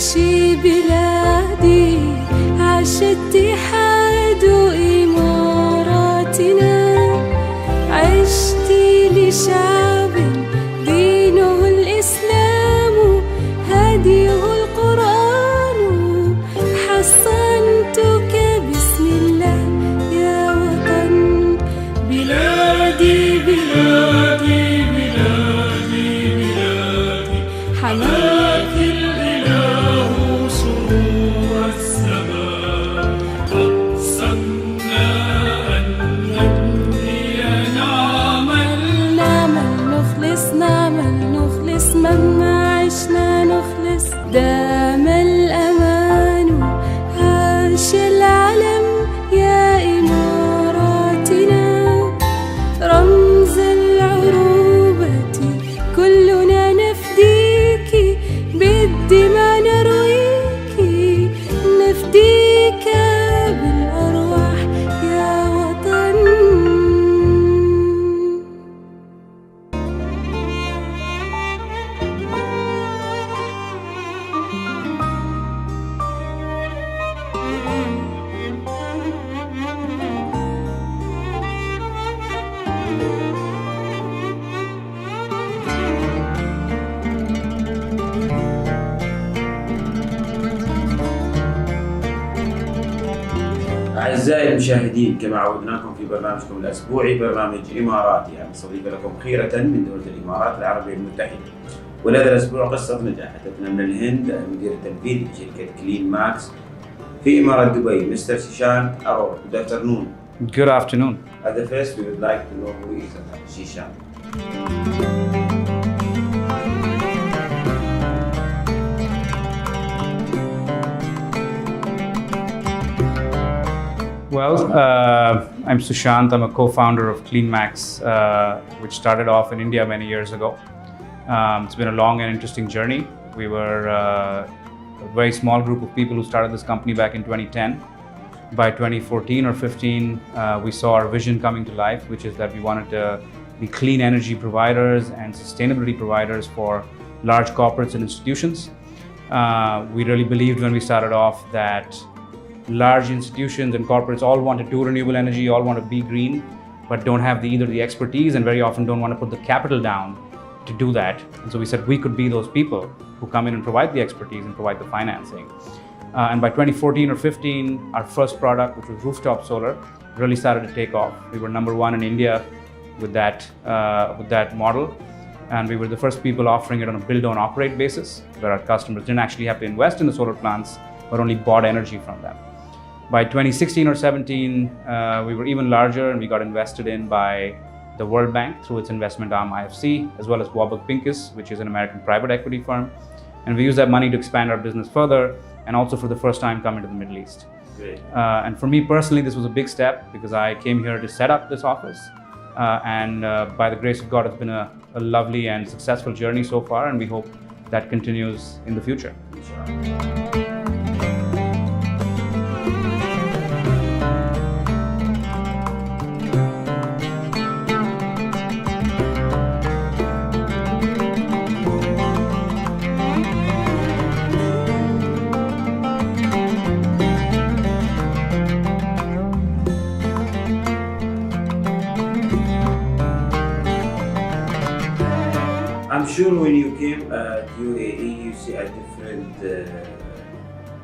عيشي بلادي عاش اتحاد إماراتنا عشتي لشعب دينه الإسلام هديه القرآن حصنتك بسم الله يا وطن بلادي بلادي بلادي بلادي حماك الإله سرور السماء أقسمنا أن نبني نعمل نخلص مهما عشنا نخلص دام الأمان عاش العلم يا إماراتنا رمز العروبة كلنا نفديك بالدماء نرويك نفديك بالأرواح يا وطن أعزائي المشاهدين، كما عودناكم في برنامجكم الأسبوعي برنامج إماراتي، نستضيف لكم خيرة من دولة الإمارات العربية المتحدة. ولهذا الأسبوع قصة نجاح أتتنا من الهند المدير التنفيذي لشركة كلين ماكس في إمارات دبي، مستر سوشانت أرورا. Good afternoon. Good afternoon. At the first, we would like to know who is Sushant. Well, I'm Sushant. I'm a co-founder of CleanMax, which started off in India many years ago. It's been a long and interesting journey. We were a very small group of people who started this company back in 2010. By 2014 or 15, we saw our vision coming to life, which is that we wanted to be clean energy providers and sustainability providers for large corporates and institutions. We really believed when we started off that large institutions and corporates all want to do renewable energy, all want to be green, but don't have either the expertise and very often don't want to put the capital down to do that. And so we said we could be those people who come in and provide the expertise and provide the financing. And by 2014 or 15, our first product, which was Rooftopsolar, really started to take off. We were number one in India with that model. And we were the first people offering it on a build, own, operate basis, where our customers didn't actually have to invest in the solar plants, but only bought energy from them. By 2016 or 17, we were even larger and we got invested in by the World Bank through its investment arm IFC, as well as Warburg Pincus, which is an American private equity firm. And we used that money to expand our business further and also for the first time come into the Middle East. Great. And for me personally, this was a big step because I came here to set up this office. And by the grace of God, it's been a lovely and successful journey so far, and we hope that continues in the future. I'm sure when you came to UAE, you see a different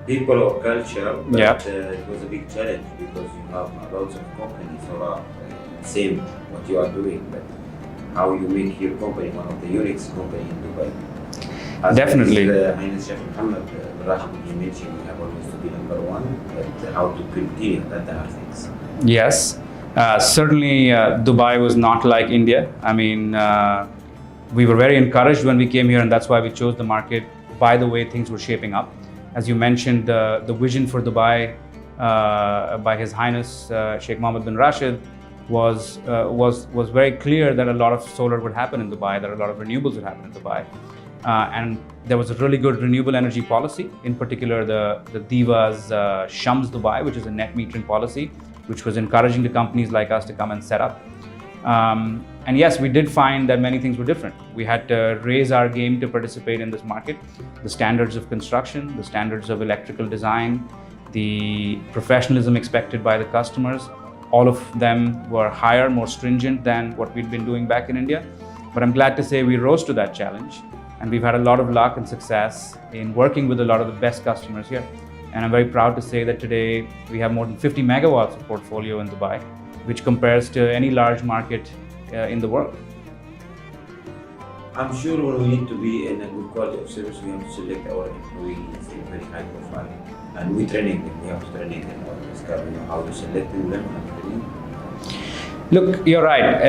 people or culture, but it was a big challenge because you have lots of companies who are same what you are doing, but how you make your company one of the unique company in Dubai. Definitely. Highness Sheikh Mohammed Rashid, he mentioned we have always to be number one, but how to continue that are things. Yes, certainly Dubai was not like India. I mean, we were very encouraged when we came here, and that's why we chose the market by the way things were shaping up. As you mentioned, the vision for Dubai by His Highness Sheikh Mohammed bin Rashid was very clear that a lot of solar would happen in Dubai, that a lot of renewables would happen in Dubai. And there was a really good renewable energy policy, in particular the DIVA's Shams Dubai, which is a net metering policy, which was encouraging the companies like us to come and set up. And yes, we did find that many things were different. We had to raise our game to participate in this market. The standards of construction, the standards of electrical design, the professionalism expected by the customers, all of them were higher, more stringent than what we'd been doing back in India. But I'm glad to say we rose to that challenge, and we've had a lot of luck and success in working with a lot of the best customers here. And I'm very proud to say that today we have more than 50 megawatts of portfolio in Dubai, which compares to any large market in the world. I'm sure when we need to be in a good quality of service, we have to select our employees in very high profile. And we training them, we have to train them on this kind, you know, how to select them and training. Look, you're right.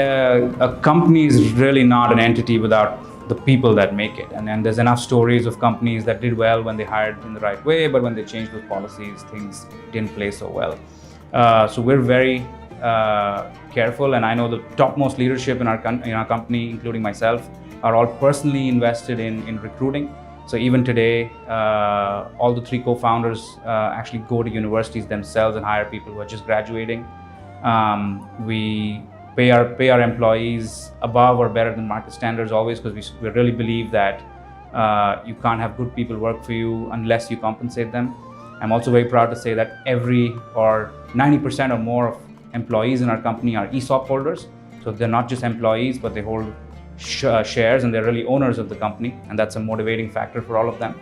A company is really not an entity without the people that make it. And then there's enough stories of companies that did well when they hired in the right way, but when they changed those policies, things didn't play so well. So we're very careful, and I know the topmost leadership in our company, including myself, are all personally invested in recruiting. So even today, all the three co-founders actually go to universities themselves and hire people who are just graduating. We pay our employees above or better than market standards always, because we really believe that you can't have good people work for you unless you compensate them. I'm also very proud to say that 90% or more of employees in our company are ESOP holders. So they're not just employees, but they hold shares, and they're really owners of the company, and that's a motivating factor for all of them.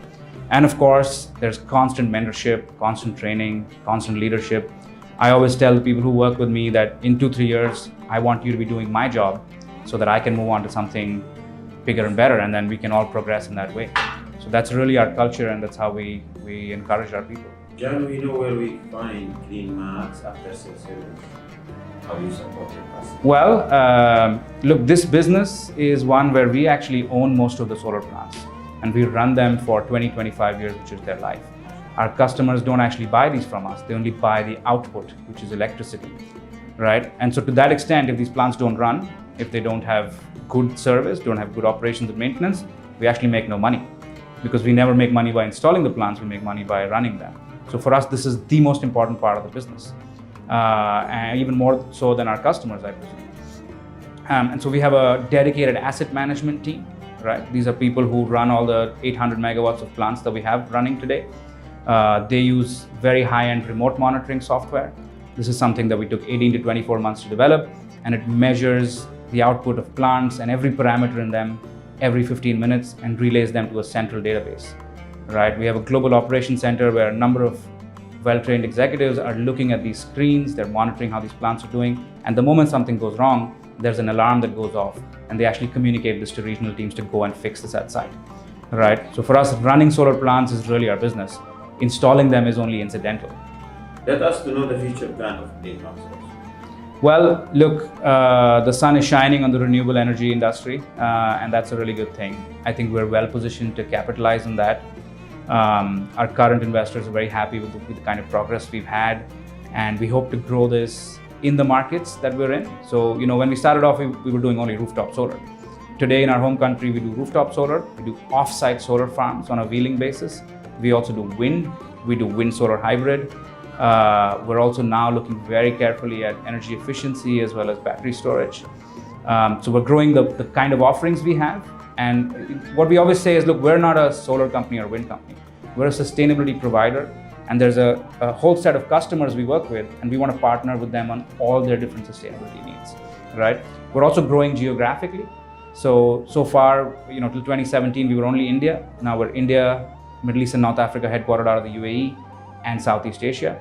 And of course, there's constant mentorship, constant training, constant leadership. I always tell the people who work with me that in 2-3 years, I want you to be doing my job so that I can move on to something bigger and better, and then we can all progress in that way. So that's really our culture, and that's how we encourage our people. John, we know where we find CleanMax after sales service. How do you support your customers? Well, look, this business is one where we actually own most of the solar plants, and we run them for 20-25 years, which is their life. Our customers don't actually buy these from us. They only buy the output, which is electricity, right? And so to that extent, if these plants don't run, if they don't have good service, don't have good operations and maintenance, we actually make no money, because we never make money by installing the plants, we make money by running them. So for us, this is the most important part of the business, and even more so than our customers, I presume. And so we have a dedicated asset management team, right? These are people who run all the 800 megawatts of plants that we have running today. They use very high-end remote monitoring software. This is something that we took 18 to 24 months to develop, and it measures the output of plants and every parameter in them every 15 minutes and relays them to a central database, right? We have a global operations center where a number of well-trained executives are looking at these screens, they're monitoring how these plants are doing, and the moment something goes wrong, there's an alarm that goes off, and they actually communicate this to regional teams to go and fix this at site, right? So for us, running solar plants is really our business. Installing them is only incidental. Let us to know the future plan of CleanMax. Well, look, the sun is shining on the renewable energy industry, and that's a really good thing. I think we're well positioned to capitalize on that. Our current investors are very happy with the kind of progress we've had, and we hope to grow this in the markets that we're in. So, you know, when we started off, we were doing only rooftop solar. Today in our home country, we do rooftop solar, we do off-site solar farms on a wheeling basis. We also do wind, we do wind solar hybrid. We're also now looking very carefully at energy efficiency as well as battery storage. So we're growing the kind of offerings we have. And what we always say is, look, we're not a solar company or wind company. We're a sustainability provider, and there's a whole set of customers we work with, and we want to partner with them on all their different sustainability needs, right? We're also growing geographically. So far, you know, till 2017, we were only India. Now we're India, Middle East and North Africa, headquartered out of the UAE and Southeast Asia.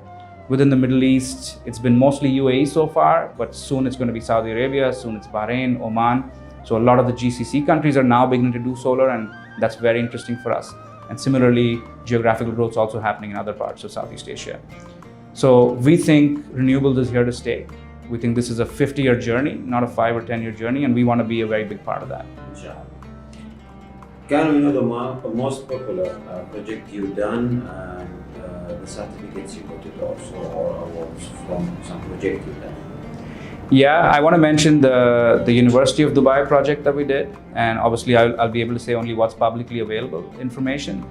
Within the Middle East, it's been mostly UAE so far, but soon it's going to be Saudi Arabia, soon it's Bahrain, Oman. So a lot of the GCC countries are now beginning to do solar, and that's very interesting for us. And similarly, geographical growth is also happening in other parts of Southeast Asia. So we think renewables is here to stay. We think this is a 50-year journey, not a 5 or 10-year journey, and we want to be a very big part of that. Can we know the most popular project you've done and the certificates you got it also, or awards from some project you've done? Yeah, I want to mention the University of Dubai project that we did, and obviously I'll be able to say only what's publicly available information.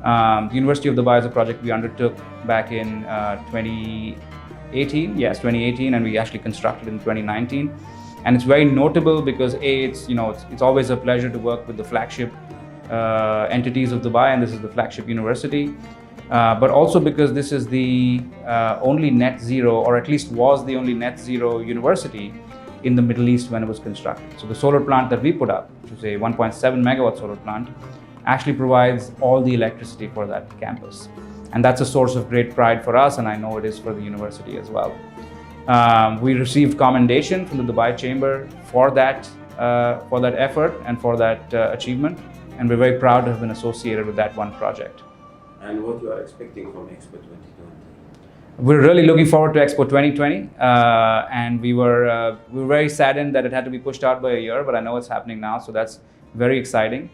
The University of Dubai is a project we undertook back in 2018, and we actually constructed in 2019. And it's very notable because it's always a pleasure to work with the flagship entities of Dubai, and this is the flagship university. But also because this is the only net zero, or at least was the only net zero university in the Middle East when it was constructed. So the solar plant that we put up, which is a 1.7 megawatt solar plant, actually provides all the electricity for that campus. And that's a source of great pride for us, and I know it is for the university as well. We received commendation from the Dubai Chamber for that effort and for that achievement, and we're very proud to have been associated with that one project. And what you are expecting from Expo 2020? We're really looking forward to Expo 2020, and we were very saddened that it had to be pushed out by a year, but I know it's happening now, so that's very exciting.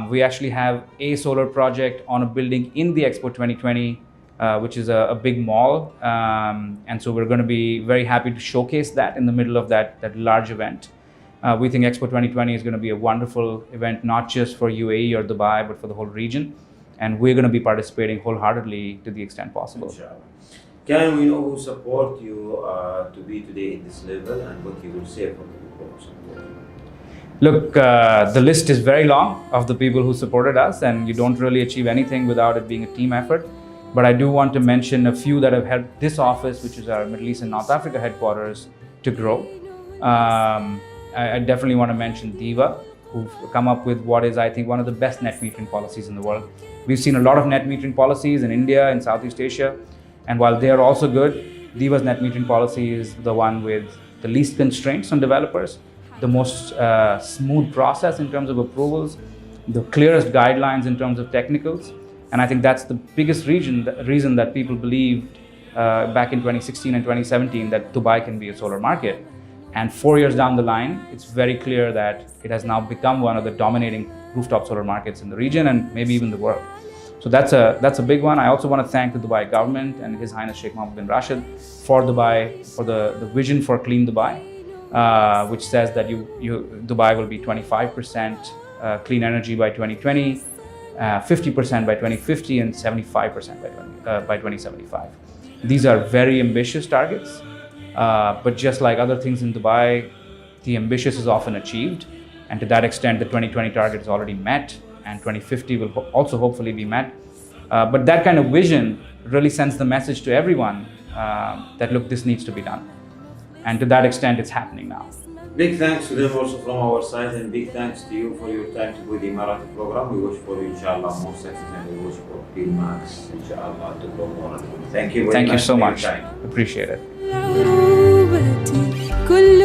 We actually have a solar project on a building in the Expo 2020, which is a big mall, and so we're going to be very happy to showcase that in the middle of that large event. We think Expo 2020 is going to be a wonderful event, not just for UAE or Dubai, but for the whole region. And we're going to be participating wholeheartedly to the extent possible. Inshallah. Can we know who support you to be today in this level, and what you will say for the people who support you? Look, the list is very long of the people who supported us, and you don't really achieve anything without it being a team effort. But I do want to mention a few that have helped this office, which is our Middle East and North Africa headquarters, to grow. I definitely want to mention DEVA, who've come up with what is, I think, one of the best net metering policies in the world. We've seen a lot of net metering policies in India and Southeast Asia, and while they are also good, DEVA's net metering policy is the one with the least constraints on developers, the most smooth process in terms of approvals, the clearest guidelines in terms of technicals, and I think that's the biggest reason that people believed back in 2016 and 2017 that Dubai can be a solar market. And 4 years down the line, it's very clear that it has now become one of the dominating rooftop solar markets in the region and maybe even the world. So that's a big one. I also want to thank the Dubai government and His Highness Sheikh Mohammed bin Rashid for the vision for Clean Dubai, which says that Dubai will be 25% clean energy by 2020, 50% by 2050, and 75% by 2075. These are very ambitious targets. But just like other things in Dubai, the ambitious is often achieved, and to that extent the 2020 target is already met, and 2050 will also hopefully be met. But that kind of vision really sends the message to everyone that look, this needs to be done, and to that extent it's happening now. Big thanks to them also from our side, and big thanks to you for your time to do the Emarati program. We wish for you, inshallah, more success, and we wish for CleanMax, inshallah, to grow more. Thank you very much. Thank you so much. Appreciate it. العروبة كل